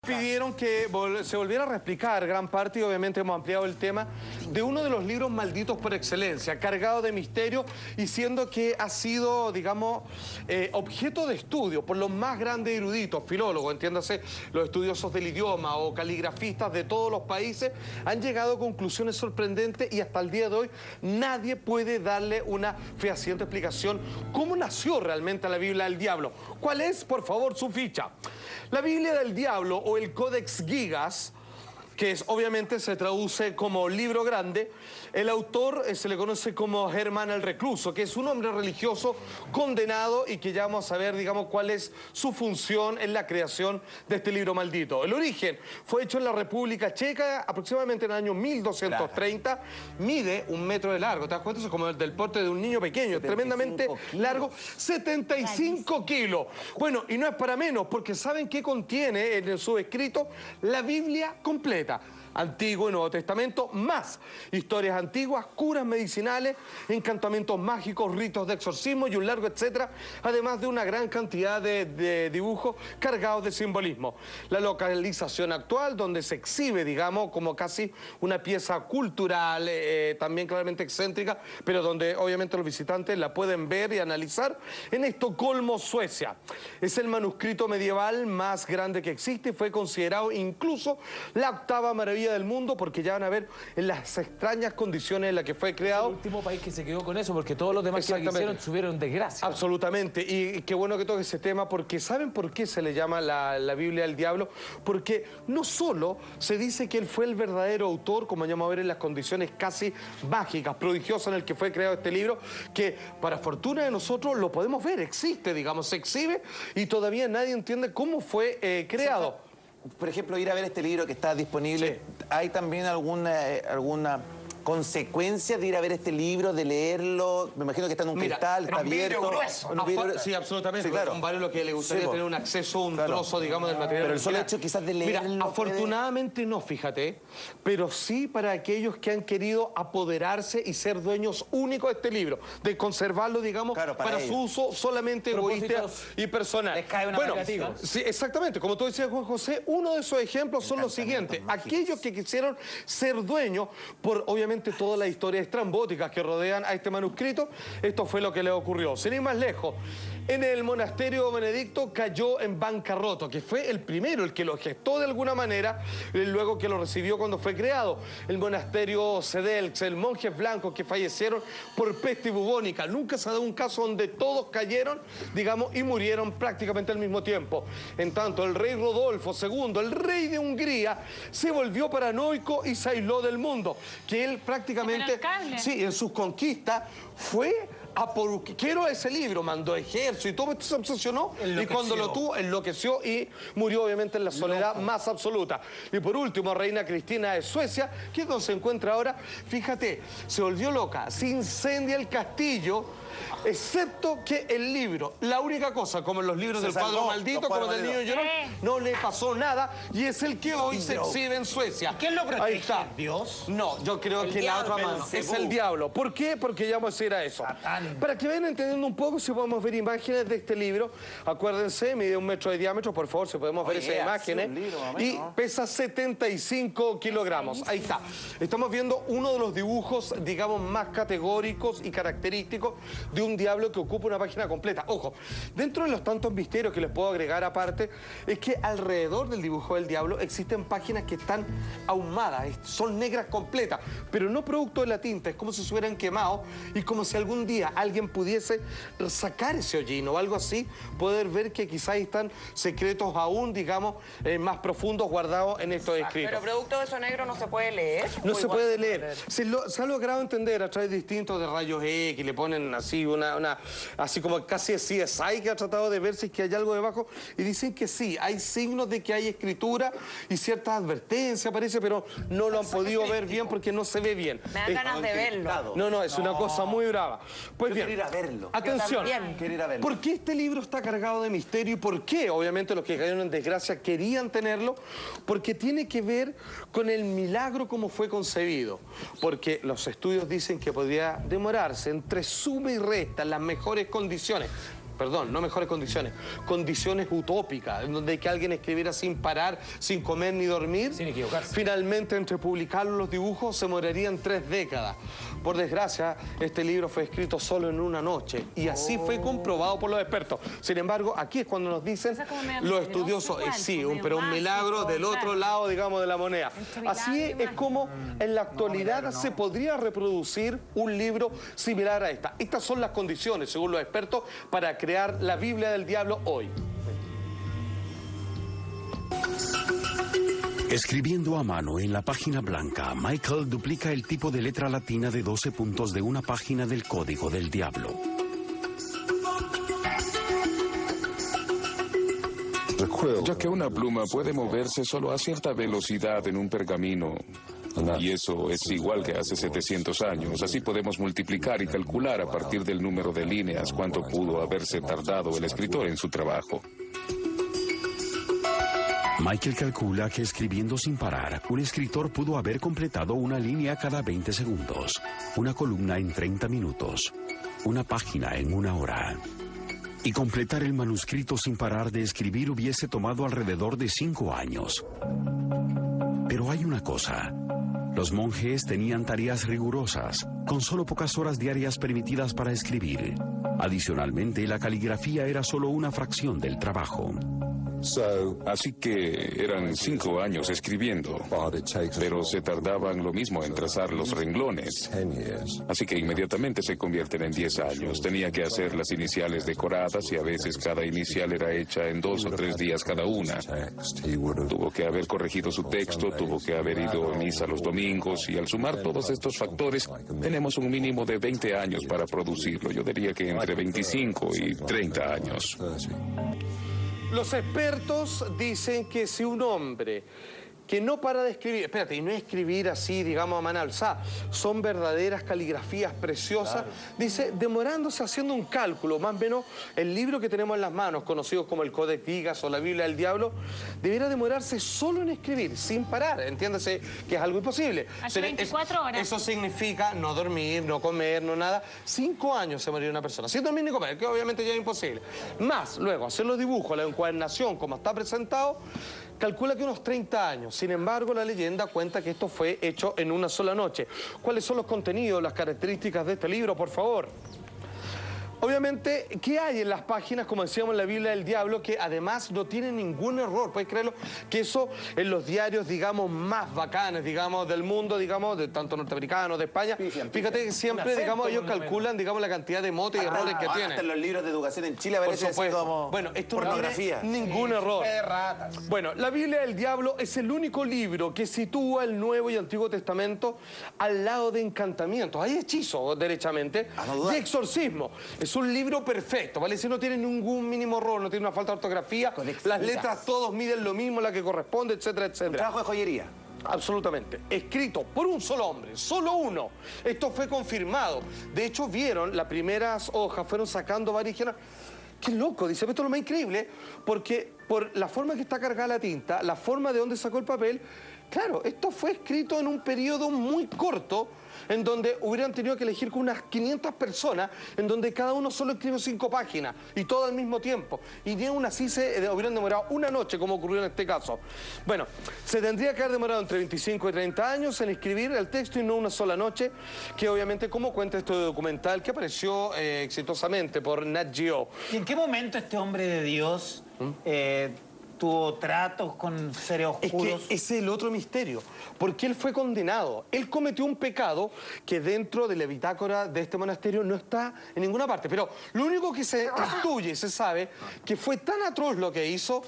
Pidieron que se volviera a reexplicar gran parte, y obviamente hemos ampliado el tema, de uno de los libros malditos por excelencia, cargado de misterio y siendo que ha sido, digamos, objeto de estudio por los más grandes eruditos, filólogos, entiéndase, los estudiosos del idioma o caligrafistas de todos los países, han llegado a conclusiones sorprendentes y hasta el día de hoy nadie puede darle una fehaciente explicación cómo nació realmente la Biblia del Diablo. ¿Cuál es, por favor, su ficha? La Biblia del Diablo o el Codex Gigas, que obviamente se traduce como libro grande, el autor se le conoce como Germán el Recluso, que es un hombre religioso condenado y que ya vamos a ver, digamos, cuál es su función en la creación de este libro maldito. El origen fue hecho en la República Checa aproximadamente en el año 1230, mide 1 metro de largo, ¿te das cuenta? Eso es como el del porte de un niño pequeño, tremendamente largo, 75 kilos. Bueno, y no es para menos, porque ¿saben qué contiene en su escrito? La Biblia completa. Antiguo y Nuevo Testamento, más historias antiguas, curas medicinales, encantamientos mágicos, ritos de exorcismo y un largo etcétera, además de una gran cantidad de dibujos cargados de simbolismo. La localización actual, donde se exhibe, digamos, como casi una pieza cultural, también claramente excéntrica, pero donde obviamente los visitantes la pueden ver y analizar, en Estocolmo, Suecia. Es el manuscrito medieval más grande que existe y fue considerado incluso la octava maravilla del mundo, porque ya van a ver en las extrañas condiciones en las que fue creado. Es el último país que se quedó con eso, porque todos los demás que hicieron tuvieron desgracia. Absolutamente, y qué bueno que toque ese tema, porque ¿saben por qué se le llama la Biblia del Diablo? Porque no solo se dice que él fue el verdadero autor, como vamos a ver en las condiciones casi mágicas, prodigiosas en el que fue creado este libro, que para fortuna de nosotros lo podemos ver, existe, digamos, se exhibe y todavía nadie entiende cómo fue creado. Por ejemplo, ir a ver este libro que está disponible, sí. ¿Hay también alguna consecuencia de ir a ver este libro, de leerlo? Me imagino que está en un cristal, está abierto. Sí, absolutamente. Sí, claro. Con varios lo que le gustaría tener un acceso, un trozo, digamos, del material. Pero el solo hecho quizás de leerlo... Mira, afortunadamente no, fíjate, pero sí para aquellos que han querido apoderarse y ser dueños únicos de este libro, de conservarlo, digamos, claro, para su uso solamente egoísta y personal. Les cae una negativa. Sí, exactamente. Como tú decías, Juan José, uno de esos ejemplos son los siguientes. Aquellos que quisieron ser dueños por, obviamente, todas las historias estrambóticas que rodean a este manuscrito, esto fue lo que le ocurrió. Sin ir más lejos, en el monasterio benedicto cayó en bancarrota, que fue el primero, el que lo gestó de alguna manera, luego que lo recibió cuando fue creado. El monasterio Cedelx, el monjes blancos que fallecieron por peste bubónica. Nunca se ha dado un caso donde todos cayeron, digamos, y murieron prácticamente al mismo tiempo. En tanto, el rey Rodolfo II, el rey de Hungría, se volvió paranoico y se aisló del mundo, que él prácticamente, sí, en sus conquistas fue a por quiero ese libro, mandó ejército y todo esto se obsesionó, y cuando lo tuvo enloqueció y murió obviamente en la soledad más absoluta. Y por último, reina Cristina de Suecia, que es donde se encuentra ahora, fíjate, se volvió loca, se incendia el castillo, excepto que el libro, la única cosa, como en los libros del Padre Maldito, como del Niño Llorón, no le pasó nada, y es el que hoy se exhibe en Suecia. ¿Quién lo protege? Ahí está. ¿Dios? No, yo creo que la otra mano es el diablo. ¿Por qué? Porque ya vamos a ir a eso. Satán. Para que vayan entendiendo un poco, si podemos ver imágenes de este libro, acuérdense, mide 1 metro de diámetro, por favor, si podemos ver esas imágenes, y pesa 75 kilogramos. Ahí está. Estamos viendo uno de los dibujos, digamos, más categóricos y característicos de un diablo que ocupa una página completa. Ojo, dentro de los tantos misterios que les puedo agregar aparte, es que alrededor del dibujo del diablo existen páginas que están ahumadas, son negras completas, pero no producto de la tinta, es como si se hubieran quemado y como si algún día alguien pudiese sacar ese hollín o algo así, poder ver que quizás están secretos aún, digamos, más profundos guardados en estos escritos. Pero producto de eso negro no se puede leer. No se puede leer. Se ha logrado entender a través de distintos de rayos X, le ponen así así como casi de CSI, que ha tratado de ver si es que hay algo debajo, y dicen que sí, hay signos de que hay escritura y ciertas advertencias, parece, pero no lo han podido ver bien porque no se ve bien. Me dan ganas de verlo. No, es una cosa muy brava. Pues bien, quiero ir a verlo. Atención, quiero ir a verlo. ¿Por qué este libro está cargado de misterio y por qué, obviamente, los que cayeron en desgracia querían tenerlo? Porque tiene que ver con el milagro como fue concebido. Porque los estudios dicen que podría demorarse entre suma y resta en las mejores condiciones perdón, no mejores condiciones, condiciones utópicas, en donde que alguien escribiera sin parar, sin comer ni dormir. Sin equivocarse. Finalmente, entre publicar los dibujos, se morarían 3 décadas. Por desgracia, este libro fue escrito solo en una noche, y así fue comprobado por los expertos. Sin embargo, aquí es cuando nos dicen los estudiosos, sí, pero un milagro del otro lado, digamos, de la moneda. Así es como en la actualidad se podría reproducir un libro similar a esta. Estas son las condiciones, según los expertos, para crear la Biblia del Diablo hoy. Escribiendo a mano en la página blanca, Michael duplica el tipo de letra latina de 12 puntos de una página del Código del Diablo. Ya que una pluma puede moverse solo a cierta velocidad en un pergamino, y eso es igual que hace 700 años, así podemos multiplicar y calcular a partir del número de líneas cuánto pudo haberse tardado el escritor en su trabajo. Michael calcula que escribiendo sin parar, un escritor pudo haber completado una línea cada 20 segundos, una columna en 30 minutos, una página en 1 hora. Y completar el manuscrito sin parar de escribir hubiese tomado alrededor de 5 años. Pero hay una cosa. Los monjes tenían tareas rigurosas, con solo pocas horas diarias permitidas para escribir. Adicionalmente, la caligrafía era solo una fracción del trabajo. Así que eran 5 años escribiendo, pero se tardaban lo mismo en trazar los renglones. Así que inmediatamente se convierten en 10 años. Tenía que hacer las iniciales decoradas y a veces cada inicial era hecha en 2 o 3 días cada una. Tuvo que haber corregido su texto, tuvo que haber ido a misa los domingos, y al sumar todos estos factores tenemos un mínimo de 20 años para producirlo. Yo diría que entre 25 y 30 años. Los expertos dicen que si un hombre que no para de escribir, espérate, y no es escribir así, digamos, a mano alzada, son verdaderas caligrafías preciosas, dice, demorándose haciendo un cálculo, más o menos el libro que tenemos en las manos, conocido como el Codex Gigas o la Biblia del Diablo, debiera demorarse solo en escribir, sin parar, entiéndase que es algo imposible. Hace 24 horas. Eso significa no dormir, no comer, no nada. 5 años se moriría una persona, sin dormir ni comer, que obviamente ya es imposible. Más, luego, hacer los dibujos, la encuadernación, como está presentado, calcula que unos 30 años. Sin embargo, la leyenda cuenta que esto fue hecho en una sola noche. ¿Cuáles son los contenidos, las características de este libro, por favor? Obviamente, ¿qué hay en las páginas, como decíamos, en la Biblia del Diablo, que además no tiene ningún error? ¿Puedes creerlo? Que eso en los diarios, digamos, más bacanes, digamos, del mundo, digamos, de tanto norteamericanos, de España, fíjate que siempre, digamos, ellos calculan, digamos, la cantidad de motes y errores que tienen. Hasta en los libros de educación en Chile aparece así como bueno, esto pornografía. No tiene ningún error. Bueno, la Biblia del Diablo es el único libro que sitúa el Nuevo y Antiguo Testamento al lado de encantamientos. Hay hechizo, derechamente, y exorcismo. Es un libro perfecto, ¿vale? Si no tiene ningún mínimo error, no tiene una falta de ortografía, las letras todos miden lo mismo, la que corresponde, etcétera, etcétera. Un trabajo de joyería. Absolutamente. Escrito por un solo hombre, solo uno. Esto fue confirmado. De hecho, vieron, las primeras hojas fueron sacando varias y dijeron, qué loco, dice, esto es lo más increíble, porque por la forma que está cargada la tinta, la forma de donde sacó el papel, claro, esto fue escrito en un periodo muy corto, en donde hubieran tenido que elegir con unas 500 personas, en donde cada uno solo escribió 5 páginas, y todo al mismo tiempo. Y ni aún así se hubieran demorado una noche, como ocurrió en este caso. Bueno, se tendría que haber demorado entre 25 y 30 años en escribir el texto y no una sola noche, que obviamente, como cuenta este documental, que apareció exitosamente por Nat Geo. ¿Y en qué momento este hombre de Dios tuvo tratos con seres oscuros? Es que ese es el otro misterio, porque él fue condenado. Él cometió un pecado que dentro de la bitácora de este monasterio no está en ninguna parte, pero lo único que se intuye, se sabe, que fue tan atroz lo que hizo,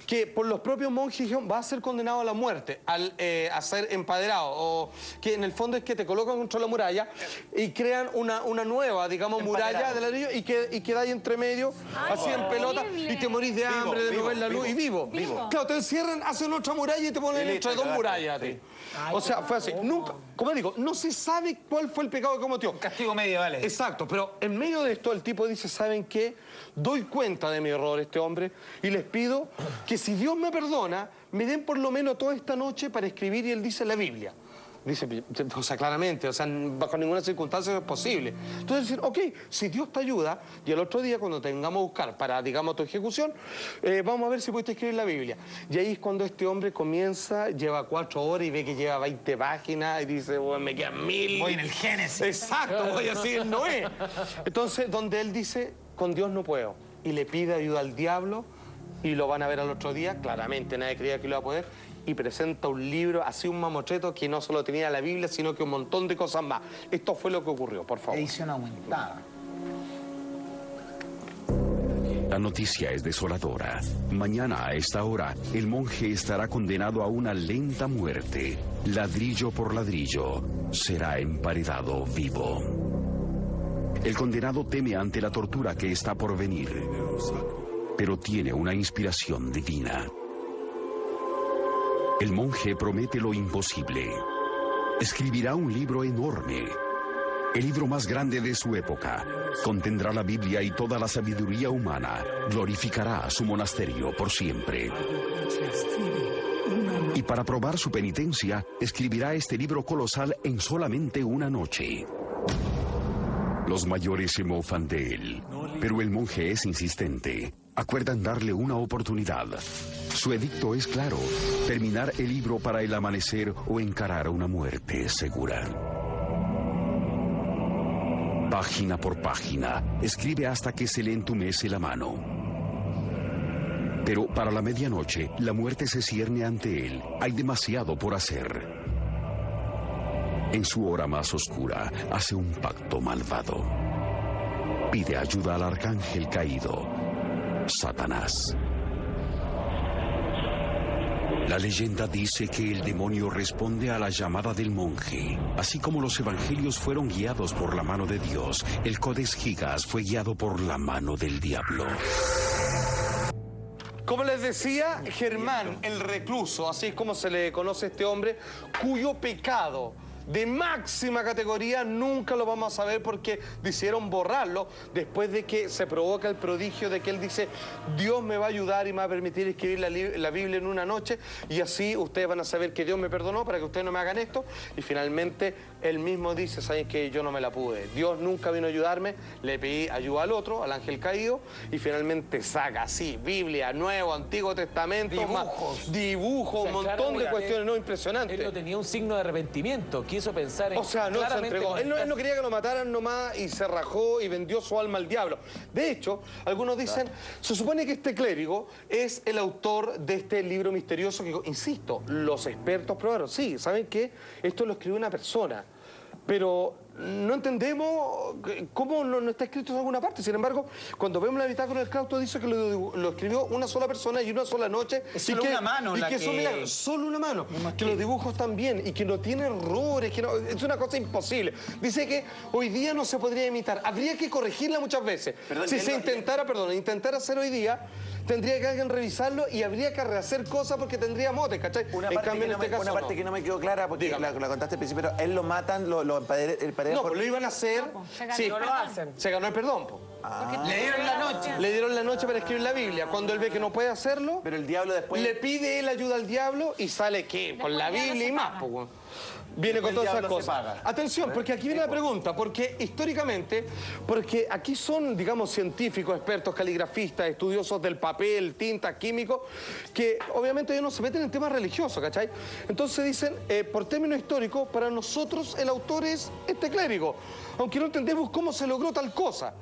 que por los propios monjes dijeron, va a ser condenado a la muerte, a ser empaderado, o que en el fondo es que te colocan contra la muralla y crean una nueva, digamos, muralla de ladrillo y queda ahí entre medio, así en pelota, y te morís de hambre, de no ver la luz, y vivo. Claro, te encierran, hacen otra muralla y te ponen entre 2 murallas a ti. O sea, fue así. Nunca, como digo, no se sabe cuál fue el pecado que cometió. Castigo medieval. Exacto, pero en medio de esto el tipo dice, ¿saben qué? Doy cuenta de mi error, este hombre, y les pido que si Dios me perdona, me den por lo menos toda esta noche para escribir, y él dice, la Biblia. Dice, o sea, claramente, o sea, bajo ninguna circunstancia es posible. Entonces decir, ok, si Dios te ayuda, y el otro día cuando tengamos a buscar para, digamos, tu ejecución, vamos a ver si puedes escribir la Biblia. Y ahí es cuando este hombre comienza, lleva 4 horas y ve que lleva 20 páginas y dice, bueno, me quedan 1000. Voy en el Génesis. Exacto, voy a seguir Noé. Entonces, donde él dice, con Dios no puedo, y le pide ayuda al diablo, y lo van a ver al otro día, claramente nadie creía que lo iba a poder, y presenta un libro, así un mamotreto que no solo tenía la Biblia, sino que un montón de cosas más. Esto fue lo que ocurrió, por favor. Edición aumentada. La noticia es desoladora. Mañana a esta hora, el monje estará condenado a una lenta muerte. Ladrillo por ladrillo, será emparedado vivo. El condenado teme ante la tortura que está por venir, pero tiene una inspiración divina. El monje promete lo imposible. Escribirá un libro enorme, el libro más grande de su época. Contendrá la Biblia y toda la sabiduría humana. Glorificará a su monasterio por siempre. Y para probar su penitencia, escribirá este libro colosal en solamente una noche. Los mayores se mofan de él, pero el monje es insistente. Acuerdan darle una oportunidad. Su edicto es claro: terminar el libro para el amanecer o encarar una muerte segura. Página por página, escribe hasta que se le entumece la mano. Pero para la medianoche, la muerte se cierne ante él. Hay demasiado por hacer. En su hora más oscura, hace un pacto malvado. Pide ayuda al arcángel caído, Satanás. La leyenda dice que el demonio responde a la llamada del monje. Así como los evangelios fueron guiados por la mano de Dios, el Codex Gigas fue guiado por la mano del diablo. Como les decía, Germán, el recluso, así es como se le conoce a este hombre, cuyo pecado de máxima categoría nunca lo vamos a saber porque decidieron borrarlo después de que se provoca el prodigio de que él dice, Dios me va a ayudar y me va a permitir escribir la Biblia en una noche y así ustedes van a saber que Dios me perdonó para que ustedes no me hagan esto. Y finalmente él mismo dice, saben que yo no me la pude, Dios nunca vino a ayudarme, le pedí ayuda al otro, al ángel caído, y finalmente saca así Biblia, Nuevo, Antiguo Testamento, dibujos, un montón de cuestiones, no, impresionante. Él no tenía un signo de arrepentimiento, quiso pensar en... O sea, no se entregó. Él no quería que lo mataran nomás y se rajó y vendió su alma al diablo. De hecho, algunos dicen, se supone que este clérigo es el autor de este libro misterioso que, insisto, los expertos probaron. Sí, ¿saben qué? Esto lo escribió una persona, pero no entendemos cómo no está escrito en alguna parte. Sin embargo, cuando vemos la bitácora del claustro dice que lo escribió una sola persona y una sola noche. Es solo una mano. Y que es un milagro, solo una mano. Que los dibujos están bien y que no tiene errores, que no, es una cosa imposible. Dice que hoy día no se podría imitar. Habría que corregirla muchas veces. Si se intentara hacer hoy día, tendría que alguien revisarlo y habría que rehacer cosas porque tendría motes, ¿cachai? Una parte que no me quedó clara porque la contaste al principio, pero él lo matan, lo emparedan. No, pues lo iban a hacer. Sí, no lo hacen. Se ganó el perdón, po. Le dieron la noche. Le dieron la noche para escribir la Biblia. Cuando él ve que no puede hacerlo, Pero el diablo después... le pide él ayuda al diablo y sale ¿qué? Con la Biblia y más, po. Viene con todas esas cosas. Atención, porque aquí viene la pregunta, porque históricamente, porque aquí son, digamos, científicos, expertos, caligrafistas, estudiosos del papel, tinta, químicos, que obviamente ellos no se meten en temas religiosos, ¿cachai? Entonces dicen, por término histórico, para nosotros el autor es este clérigo, aunque no entendemos cómo se logró tal cosa.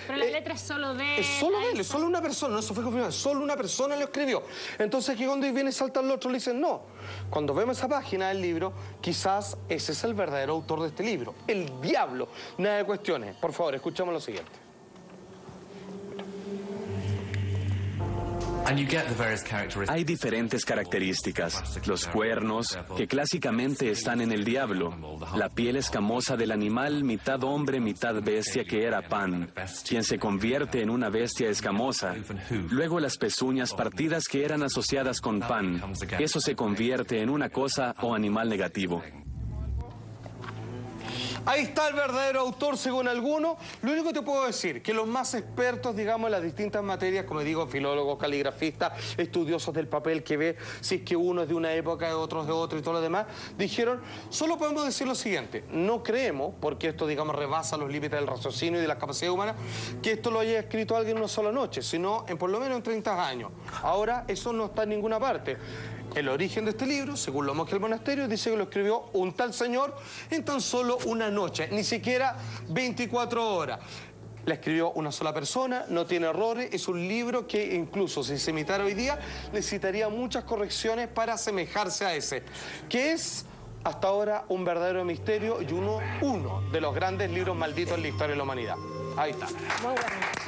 Pero la letra es solo de él. Es solo de él, es solo una persona, no, eso fue confirmado, solo una persona lo escribió. Entonces aquí cuando viene y salta el otro le dicen, no, cuando vemos esa página del libro, quizás ese es el verdadero autor de este libro, el diablo. Nada de cuestiones. Por favor, escuchamos lo siguiente. Hay diferentes características. Los cuernos, que clásicamente están en el diablo. La piel escamosa del animal, mitad hombre, mitad bestia, que era Pan, quien se convierte en una bestia escamosa. Luego las pezuñas partidas que eran asociadas con Pan. Eso se convierte en una cosa o animal negativo. Ahí está el verdadero autor, según algunos. Lo único que te puedo decir, que los más expertos, digamos, en las distintas materias, como digo, filólogos, caligrafistas, estudiosos del papel, que ve si es que uno es de una época, de otros de otra y todo lo demás, dijeron, solo podemos decir lo siguiente, no creemos, porque esto, digamos, rebasa los límites del raciocinio y de la capacidad humana, que esto lo haya escrito alguien en una sola noche, sino en por lo menos en 30 años. Ahora, eso no está en ninguna parte. El origen de este libro, según los monjes del monasterio, dice que lo escribió un tal señor en tan solo una noche, ni siquiera 24 horas. La escribió una sola persona, no tiene errores, es un libro que incluso si se imitara hoy día necesitaría muchas correcciones para asemejarse a ese, que es hasta ahora un verdadero misterio y uno de los grandes libros malditos en la historia de la humanidad. Ahí está. Muy bueno.